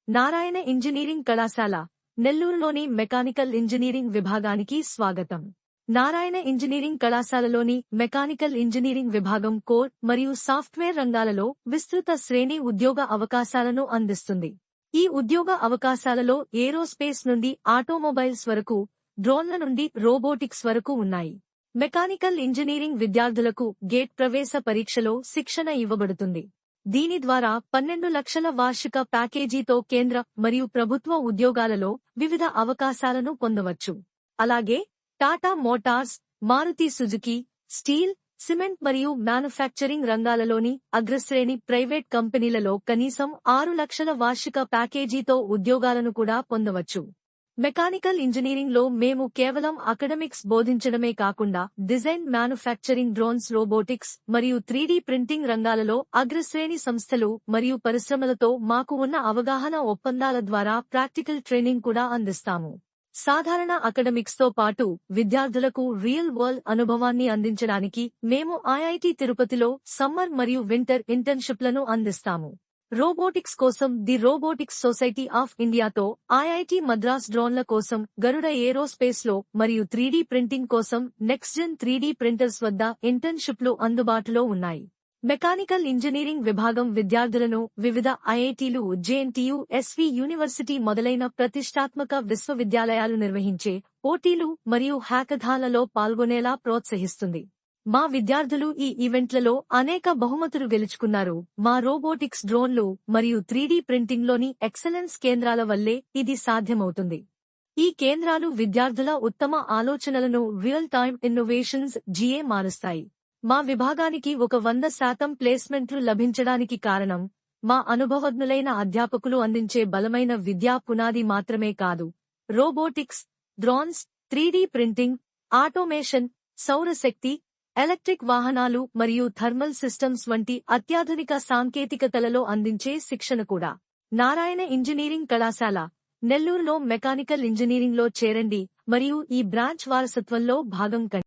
Narayana engineering కళాశాల నెల్లూరులోని mechanical engineering విభాగానికి స్వాగతం. నారాయణ ఇంజనీరింగ్ కళాశాలలోని మెకానికల్ ఇంజనీరింగ్ విభాగం కోర్ మరియు సాఫ్ట్వేర్ రంగాలలో విస్తృత శ్రేణి ఉద్యోగ అవకాశాలను అందిస్తుంది. ఈ ఉద్యోగ అవకాశాలలో ఏరోస్పేస్ నుండి ఆటోమొబైల్స్ వరకు, డ్రోన్ల నుండి రోబోటిక్స్ వరకు ఉన్నాయి. మెకానికల్ ఇంజనీరింగ్ విద్యార్థులకు గేట్ ప్రవేశ పరీక్షలో శిక్షణ ఇవ్వబడుతుంది. దీని ద్వారా 12 లక్షల వార్షిక ప్యాకేజీతో కేంద్ర మరియు ప్రభుత్వ ఉద్యోగాలలో వివిధ అవకాశాలను పొందవచ్చు. అలాగే Tata Motors, Maruti Suzuki, steel, cement మరియు మ్యానుఫ్యాక్చరింగ్ రంగాలలోని అగ్రశ్రేణి ప్రైవేట్ కంపెనీలలో కనీసం 6 లక్షల వార్షిక ప్యాకేజీతో ఉద్యోగాలను కూడా పొందవచ్చు. మెకానికల్ ఇంజనీరింగ్లో మేము కేవలం అకడమిక్స్ బోధించడమే కాకుండా డిజైన్, మ్యానుఫ్యాక్చరింగ్, డ్రోన్స్, రోబోటిక్స్ మరియు 3D ప్రింటింగ్ రంగాలలో అగ్రశ్రేణి సంస్థలు మరియు పరిశ్రమలతో మాకు ఉన్న అవగాహన ఒప్పందాల ద్వారా ప్రాక్టికల్ ట్రైనింగ్ కూడా అందిస్తాము. సాధారణ అకడమిక్స్తో పాటు విద్యార్థులకు రియల్ వరల్డ్ అనుభవాన్ని అందించడానికి మేము ఐఐటి తిరుపతిలో సమ్మర్ మరియు వింటర్ ఇంటర్న్షిప్లను అందిస్తాము. రోబోటిక్స్ కోసం ది రోబోటిక్స్ సొసైటీ ఆఫ్ ఇండియాతో, ఐఐటి మద్రాస్ డ్రోన్ల కోసం గరుడ ఏరోస్పేస్ లో మరియు 3D ప్రింటింగ్ కోసం నెక్స్ట్జెన్ 3D ప్రింటర్స్ వద్ద ఇంటర్న్షిప్లు అందుబాటులో ఉన్నాయి. మెకానికల్ ఇంజనీరింగ్ విభాగం విద్యార్థులను వివిధ ఐఐటీలు, జేఎన్టీయూ, ఎస్వీ యూనివర్సిటీ మొదలైన ప్రతిష్టాత్మక విశ్వవిద్యాలయాలు నిర్వహించే పోటీలు మరియు హ్యాకథాన్లలో పాల్గొనేలా ప్రోత్సహిస్తుంది. మా విద్యార్థులు ఈ ఈవెంట్లలో అనేక బహుమతులు గెలుచుకున్నారు. మా రోబోటిక్స్, డ్రోన్లు మరియు 3D ప్రింటింగ్లోని ఎక్సలెన్స్ కేంద్రాల వల్లే ఇది సాధ్యమవుతుంది. ఈ కేంద్రాలు విద్యార్థుల ఉత్తమ ఆలోచనలను రియల్ టైమ్ ఇన్నోవేషన్స్ జిఏ మారుస్తాయి. మా విభాగానికి 100% ప్లేస్మెంట్లు లభించడానికి కారణం మా అనుభవజ్ఞులైన అధ్యాపకులు అందించే బలమైన విద్యా పునాది మాత్రమే కాదు. Robotics, drones, 3D printing, automation, సౌరశక్తి, ఎలక్ట్రిక్ వాహనాలు మరియు థర్మల్ సిస్టమ్స్ వంటి అత్యాధునిక సాంకేతికతలలో అందించే శిక్షణ కూడా. నారాయణ ఇంజనీరింగ్ కళాశాల నెల్లూరులో మెకానికల్ ఇంజనీరింగ్లో చేరండి మరియు ఈ బ్రాంచ్ వారసత్వంలో భాగం కండి.